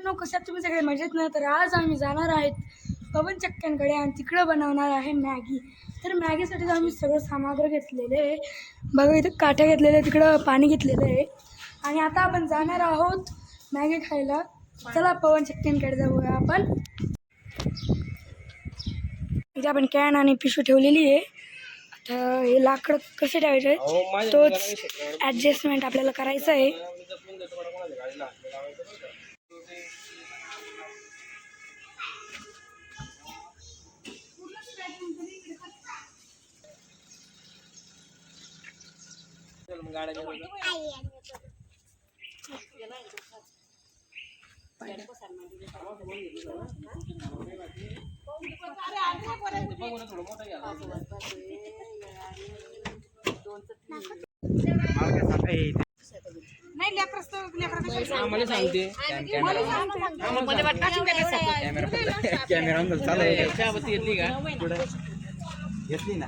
मित्रांनो, कशा तुम्ही सगळे मजेत ना. तर आज आम्ही जाणार आहेत पवन चक्क्यांकडे आणि तिकडं बनवणार आहे मॅगी. तर मॅगीसाठी तर आम्ही सगळं सामग्री घेतलेले आहे. बघा इथं काठ्या घेतलेले, तिकडं पाणी घेतलेलं आहे आणि आता आपण जाणार आहोत मॅगी खायला. चला पवन चक्क्यांकडे जाऊया आपण. इथे आपण कॅन आणि पिशवी ठेवलेली आहे. आता हे लाकडं कसे ठेवायचे तोच ॲडजस्टमेंट आपल्याला करायचं आहे. नाही आम्हाला सांगते कॅमेरा घेतली का घेतली ना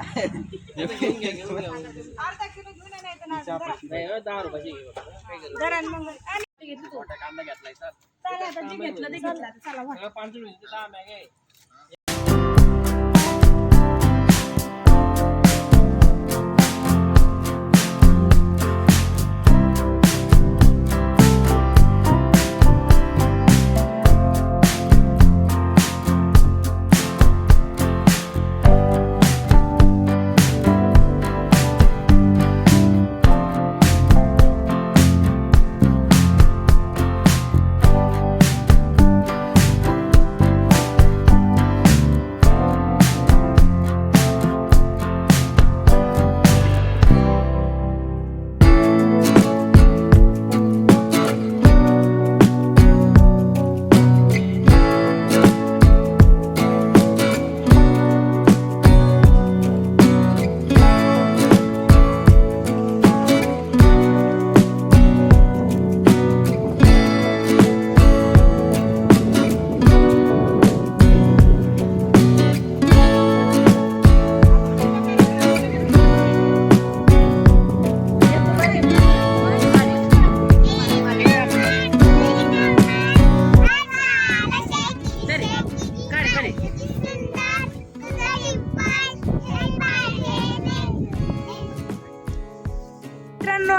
10 रुपयाची कांदा घेतलाय सर 5 रुपये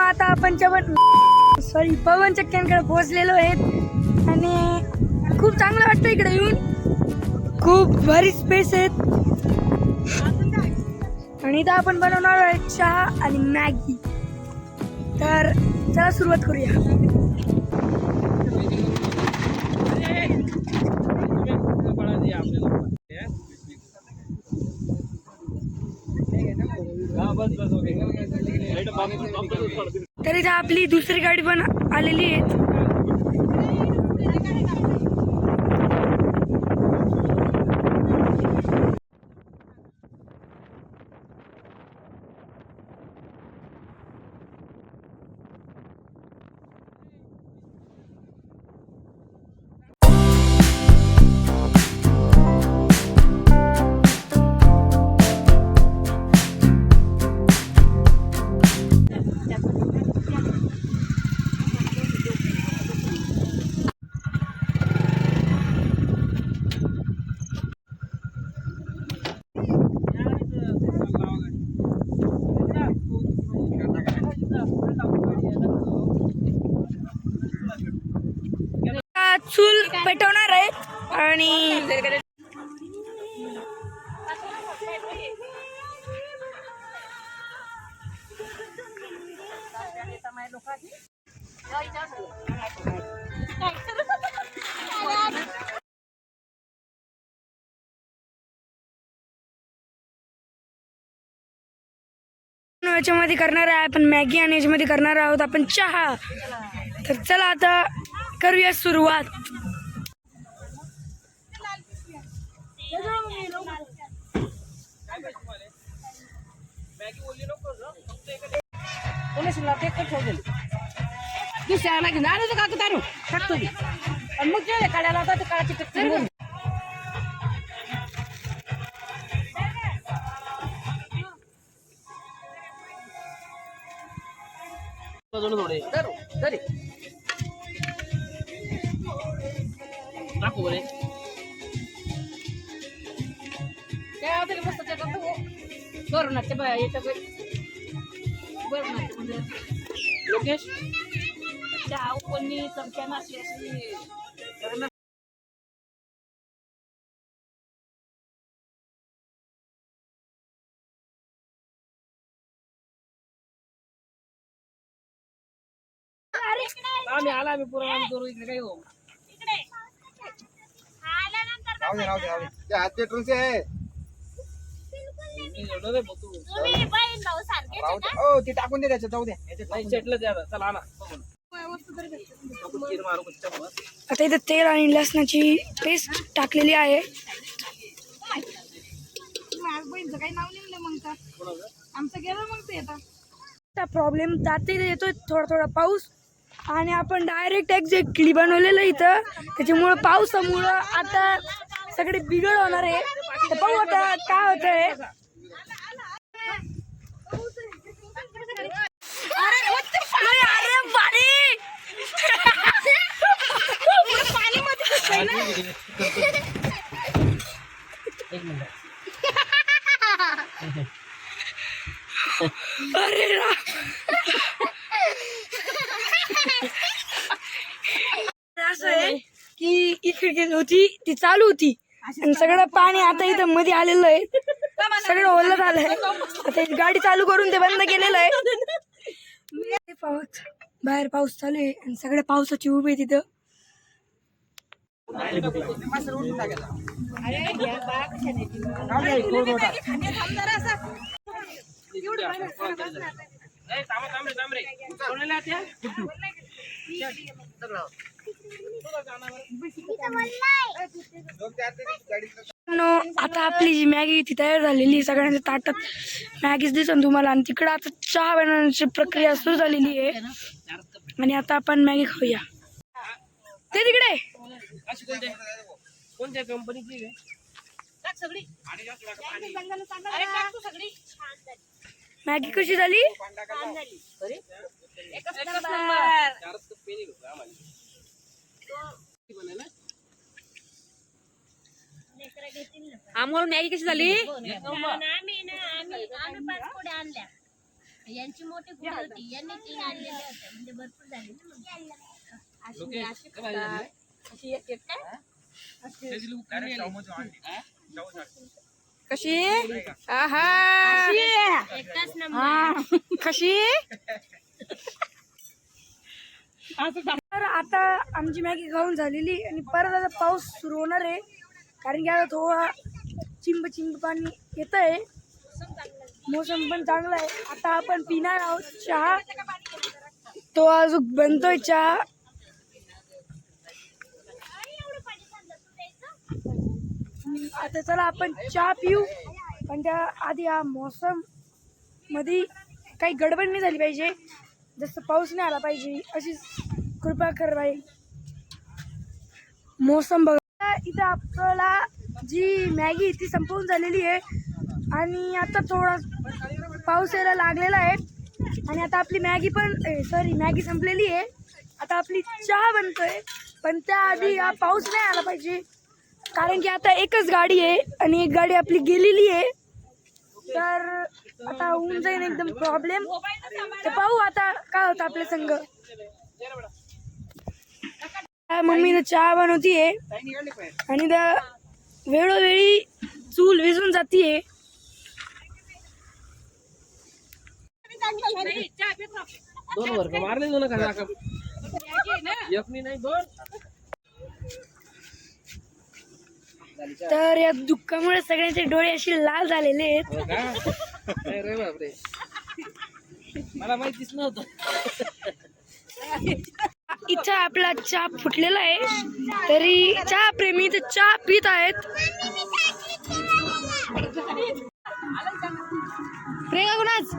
आता आपण पवन चक्क्यांकडे पोहोचलेलो आहेत आणि खूप चांगलं वाटतं इकडे येऊन. खूप भारी स्पेस आहेत आणि इथं आपण बनवणार आहे चहा आणि मॅगी. तर चला सुरुवात करूया. तर इथं आपली दुसरी गाडी पण आलेली आहे. चूल पेटवणार आहे आणि याच्यामध्ये करणार आहे आपण मॅगी आणि याच्यामध्ये करणार आहोत आपण चहा. तर चला आता करूया सुरुवात. दाखव बरे काय मस्त बरं बाया येतं बरं म्हणजे लोकेश त्या कोणी चमक्यानं अशी आम्ही आला आम्ही पुरा करू इकडे काय हो हात पेट्रोल से आहे ते टाकून दे त्याच्यात जाऊ दे चला ना आता इथे तेल आणि लसणाची पेस्ट टाकलेली आहे. प्रॉब्लेम जाते येतोय थोडा थोडा पाऊस आणि आपण डायरेक्ट एक्झॅक्टली बनवलेलं इथं त्याच्यामुळं पावसामुळं आता सगळे बिघड होणार आहे. तर पाहू आता काय होतंय. अरे असं आहे की इकडे होती ती चालू होती आणि सगळं पाणी आता इथं मध्ये आलेलं आहे. सगळं ओलं झालंय. आता गाडी चालू करून ते बंद केलेलं आहे. पाऊस बाहेर पाऊस चालू आहे आणि सगळ्या पावसाची उभी आहे तिथं. आता आपली जी मॅगी ती तयार झालेली सगळ्यांच्या ताटात मॅगीच दिसन तुम्हाला. आणि तिकडं आता चहा बनवण्याची प्रक्रिया सुरू झालेली आहे आणि आता आपण मॅगी खाऊया. ते तिकडे कोणत्या कंपनीची मॅगी कशी झाली. आम्हाला मॅगी कशी झाली. आम्ही 5 पुढे आणल्या. यांची मोठी पुढे होती यांनी 3 आणलेल्या होत्या म्हणजे भरपूर झाली कशी एकच नंबर कशी. तर आता आमची मॅगी खाऊन झालेली आणि परत आता पाऊस सुरू होणार आहे कारण की आता थोडा चिंब चिंब पाणी येत आहे. मोसम पण चांगला आहे. आता आपण पिणार आहोत चहा. तो अजून बनतोय चहा. आता चला आपण चहा पिऊ पण त्या आधी हा मोसम मध्ये काही गडबड नाही झाली पाहिजे. जसं पाऊस नाही आला पाहिजे अशी कृपा कर बाई. मोसम बघा इथं आपल्याला जी मॅगी ती संपवून झालेली आहे आणि आता थोडा पाऊस यायला लागलेला आहे आणि आता आपली मॅगी पण मॅगी संपलेली आहे. आता आपली चहा बनतोय पण त्याआधी हा पाऊस नाही आला पाहिजे कारण की आता एकच गाडी आहे आणि एक गाडी आपली गेलेली आहे. तर आता होऊन जाईल एकदम प्रॉब्लेम. तर पाहू आता काय होतं आपल्या संग. मम्मीनं चहा बनवतीये आणि त्या वेळोवेळी चूल विझून जातीये. दोन वर्ग मारले दोन का एकनी नाही दोन. तर या दुःखामुळे सगळ्यांचे डोळे असे लाल झालेले आहेत. रे बापरे मला माहितीच नव्हतं. इथं आपला चहा फुटलेला आहे तरी चहा प्रेमी तर चहा पित आहेत. प्रियंका कुणाच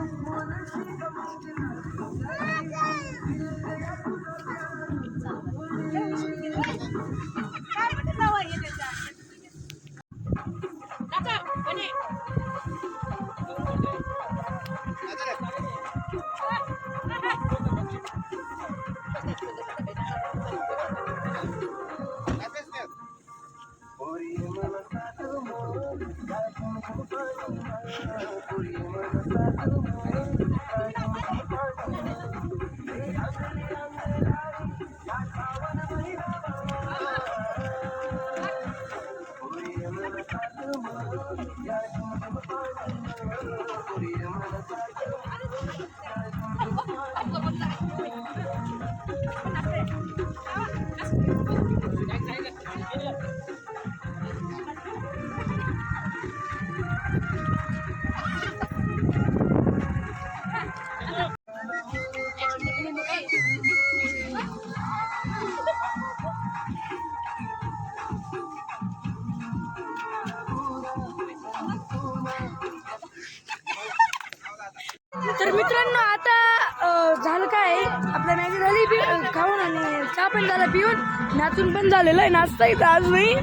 खाऊन आणि चहा पण झाला पिऊन, नाचून पण झालेलं आहे. नाचता येतं आज नाही,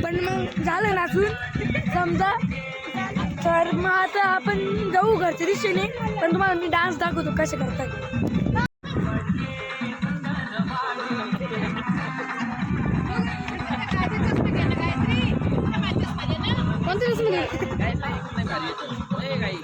पण मग झालं नाचून समजा. तर मग आता आपण जाऊ घरच्या दिशेने, पण तुम्हाला मी डान्स दाखवतो कसे करतात. कोणत्या दिवशी काय नाही भारी येतं. ए, काही